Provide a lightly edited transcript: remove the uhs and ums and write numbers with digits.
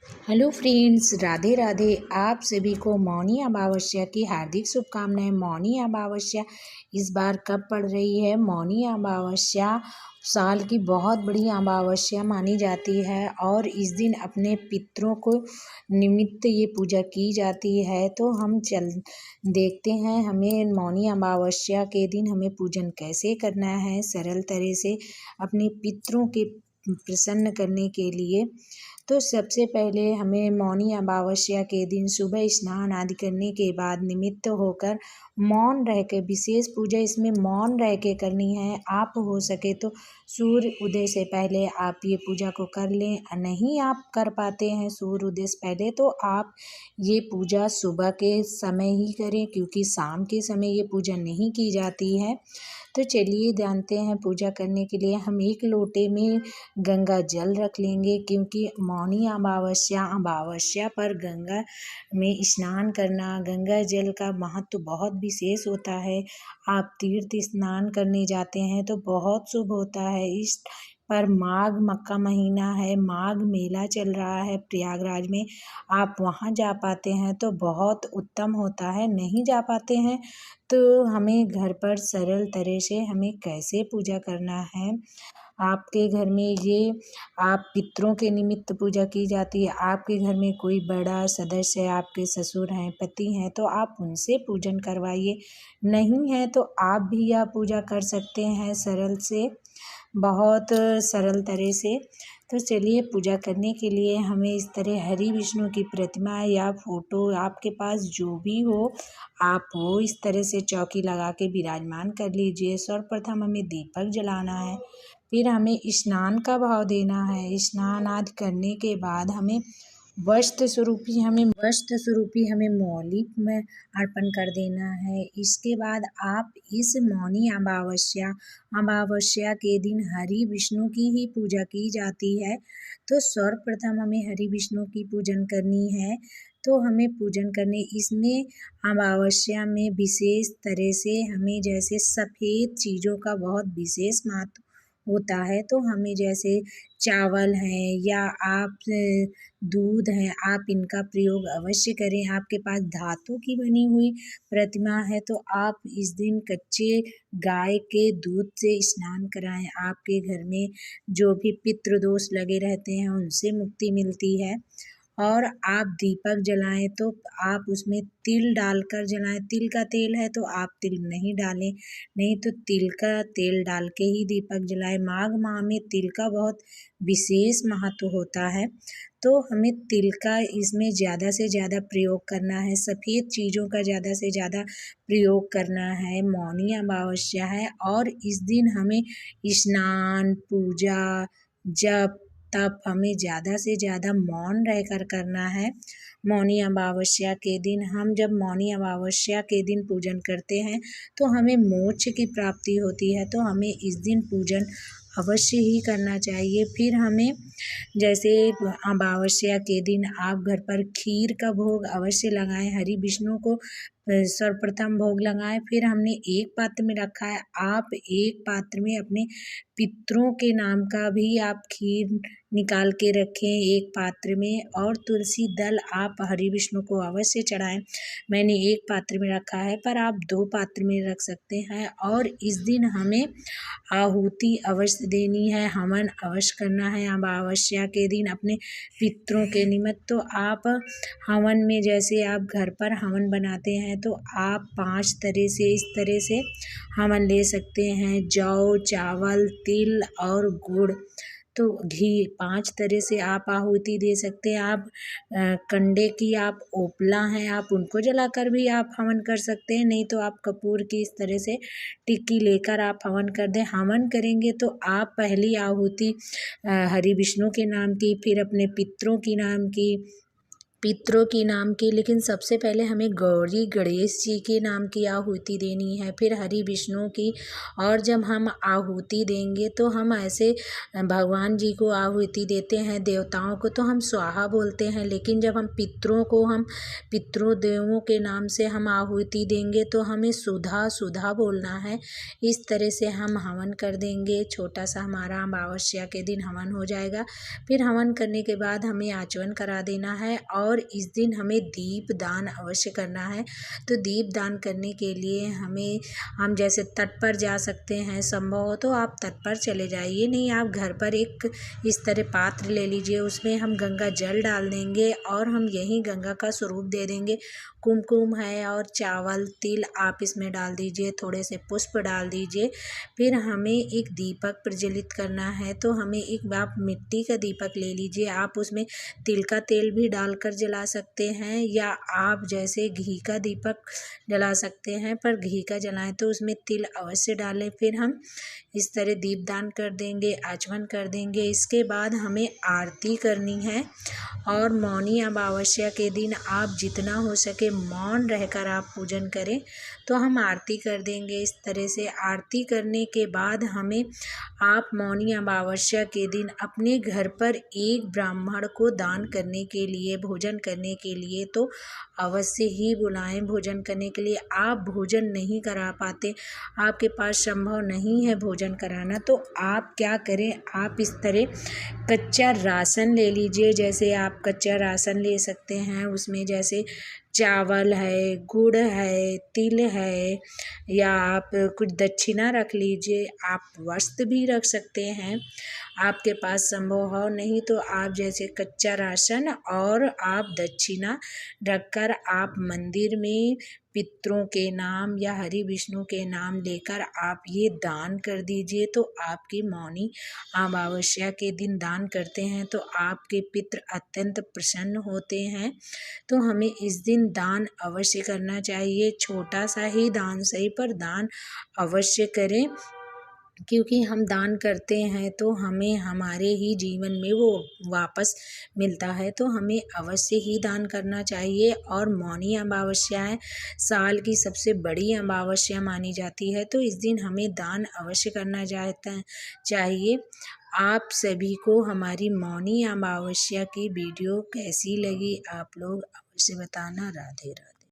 Hello friends, Radhe Radhe. आप सभी को मौनी अमावस्या की हार्दिक शुभकामनाएं। मौनी अमावस्या इस बार कब पड़ रही है? मौनी अमावस्या साल की बहुत बड़ी अमावस्या मानी जाती है और इस दिन अपने पितरों को निमित्त ये पूजा की जाती है। तो हम चल देखते हैं हमें मौनी अमावस्या के दिन हमें पूजन कैसे करना है सरल तरह से अपने पितरों के प्रसन्न करने के लिए। तो सबसे पहले हमें मौनी अमावस्या के दिन सुबह स्नान आदि करने के बाद निमित्त होकर मौन रह के विशेष पूजा इसमें मौन रह के करनी है। आप हो सके तो सूर्य उदय से पहले आप ये पूजा को कर लें। नहीं आप कर पाते हैं सूर्य उदय से पहले तो आप ये पूजा सुबह के समय ही करें, क्योंकि शाम के समय ये पूजा नहीं की जाती है। तो चलिए जानते हैं पूजा करने के लिए हम एक लोटे में गंगा जल रख लेंगे, क्योंकि मौनी अमावस्या पर गंगा में स्नान करना, गंगा जल का महत्व बहुत विशेष होता है। आप तीर्थ स्नान करने जाते हैं तो बहुत शुभ होता है। इस पर माघ का महीना है, माघ मेला चल रहा है प्रयागराज में, आप वहाँ जा पाते हैं तो बहुत उत्तम होता है। नहीं जा पाते हैं तो हमें घर पर सरल तरह से हमें कैसे पूजा करना है। आपके घर में ये आप पितरों के निमित्त पूजा की जाती है। आपके घर में कोई बड़ा सदस्य है, आपके ससुर हैं, पति हैं, तो आप उनसे पूजन करवाइए। नहीं है तो आप भी यह पूजा कर सकते हैं सरल से, बहुत सरल तरह से। तो चलिए पूजा करने के लिए हमें इस तरह हरि विष्णु की प्रतिमा या फोटो आपके पास जो भी हो, आप वो इस तरह से चौकी लगा के विराजमान कर लीजिए। सर्वप्रथम हमें दीपक जलाना है, फिर हमें स्नान का भाव देना है। स्नान आदि करने के बाद हमें वस्त्र स्वरूपी हमें मौली में अर्पण कर देना है। इसके बाद आप इस मौनी अमावस्या के दिन हरि विष्णु की ही पूजा की जाती है। तो सर्वप्रथम हमें हरि विष्णु की पूजन करनी है। तो हमें पूजन करने इसमें अमावस्या में विशेष तरह से हमें जैसे सफ़ेद चीज़ों का बहुत विशेष महत्व होता है। तो हमें जैसे चावल हैं या आप दूध है, आप इनका प्रयोग अवश्य करें। आपके पास धातु की बनी हुई प्रतिमा है तो आप इस दिन कच्चे गाय के दूध से स्नान कराएं। आपके घर में जो भी पितृदोष लगे रहते हैं उनसे मुक्ति मिलती है। और आप दीपक जलाएं तो आप उसमें तिल डालकर जलाएं। तिल का तेल है तो आप तिल नहीं डालें, नहीं तो तिल का तेल डाल के ही दीपक जलाएं। माघ माह में तिल का बहुत विशेष महत्व होता है, तो हमें तिल का इसमें ज़्यादा से ज़्यादा प्रयोग करना है। सफ़ेद चीज़ों का ज़्यादा से ज़्यादा प्रयोग करना है। मौनी अमावस्या है और इस दिन हमें स्नान, पूजा, जप, तप हमें ज़्यादा से ज़्यादा मौन रहकर करना है। मौनी अमावस्या के दिन हम जब मौनी अमावस्या के दिन पूजन करते हैं तो हमें मोक्ष की प्राप्ति होती है। तो हमें इस दिन पूजन अवश्य ही करना चाहिए। फिर हमें जैसे अमावस्या के दिन आप घर पर खीर का भोग अवश्य लगाएं। हरि विष्णु को सर्वप्रथम भोग लगाएं। फिर हमने एक पात्र में रखा है, आप एक पात्र में अपने पितरों के नाम का भी आप खीर निकाल के रखें एक पात्र में। और तुलसी दल आप हरि विष्णु को अवश्य चढ़ाएं। मैंने एक पात्र में रखा है पर आप 2 पात्र में रख सकते हैं। और इस दिन हमें आहुति अवश्य देनी है, हवन अवश्य करना है अमावस्या के दिन अपने पितरों के निमित्त। तो आप हवन में जैसे आप घर पर हवन बनाते हैं तो आप 5 तरह से इस तरह से हवन ले सकते हैं। जौ, चावल, तिल और गुड़, तो घी 5 तरह से आप आहुति दे सकते हैं। आप कंडे की आप ओपला हैं, आप उनको जलाकर भी आप हवन कर सकते हैं। नहीं तो आप कपूर की इस तरह से टिक्की लेकर आप हवन कर दें। हवन करेंगे तो आप पहली आहुति हरि विष्णु के नाम की, फिर अपने पितरों की नाम की, पितरों की नाम की, लेकिन सबसे पहले हमें गौरी गणेश जी के नाम की आहुति देनी है, फिर हरि विष्णु की। और जब हम आहुति देंगे तो हम ऐसे भगवान जी को आहुति देते हैं, देवताओं को तो हम स्वाहा बोलते हैं, लेकिन जब हम पितरों को हम पितरों देवों के नाम से हम आहुति देंगे तो हमें सुधा सुधा बोलना है। इस तरह से हम हवन कर देंगे। छोटा सा हमारा अमावस्या के दिन हवन हो जाएगा। फिर हवन करने के बाद हमें आचमन करा देना है और इस दिन हमें दीप दान अवश्य करना है। तो दीप दान करने के लिए हम जैसे तट पर जा सकते हैं, संभव हो तो आप तट पर चले जाइए, नहीं आप घर पर एक इस तरह पात्र ले लीजिए, उसमें हम गंगा जल डाल देंगे और हम यही गंगा का स्वरूप दे देंगे। कुमकुम है और चावल तिल आप इसमें डाल दीजिए, थोड़े से पुष्प डाल दीजिए। फिर हमें एक दीपक प्रज्वलित करना है, तो हमें एक आप मिट्टी का दीपक ले लीजिए, आप उसमें तिल का तेल भी डालकर जला सकते हैं या आप जैसे घी का दीपक जला सकते हैं, पर घी का जलाएं तो उसमें तिल अवश्य डालें। फिर हम इस तरह दीपदान कर देंगे, आचमन कर देंगे। इसके बाद हमें आरती करनी है और मौनी अमावस्या के दिन आप जितना हो सके मौन रहकर आप पूजन करें, तो हम आरती कर देंगे। इस तरह से आरती करने के बाद हमें आप मौनी अमावस्या के दिन अपने घर पर एक ब्राह्मण को दान करने के लिए, भोजन करने के लिए तो अवश्य ही बुलाएं। भोजन करने के लिए आप भोजन नहीं करा पाते, आपके पास संभव नहीं है भोजन कराना, तो आप क्या करें, आप इस तरह कच्चा राशन ले लीजिए। जैसे आप कच्चा राशन ले सकते हैं, उसमें जैसे चावल है, गुड़ है, तिल है, या आप कुछ दक्षिणा रख लीजिए। आप वस्त्र भी रख सकते हैं, आपके पास संभव हो, नहीं तो आप जैसे कच्चा राशन और आप दक्षिणा रखकर आप मंदिर में पितरों के नाम या हरि विष्णु के नाम लेकर आप ये दान कर दीजिए। तो आपकी मौनी अमावस्या के दिन दान करते हैं तो आपके पितृ अत्यंत प्रसन्न होते हैं। तो हमें इस दिन दान अवश्य करना चाहिए, छोटा सा ही दान सही पर दान अवश्य करें, क्योंकि हम दान करते हैं तो हमें हमारे ही जीवन में वो वापस मिलता है। तो हमें अवश्य ही दान करना चाहिए। और मौनी अमावस्या साल की सबसे बड़ी अमावस्या मानी जाती है, तो इस दिन हमें दान अवश्य करना चाहिए। आप सभी को हमारी मौनी अमावस्या की वीडियो कैसी लगी आप लोग अवश्य बताना। राधे राधे।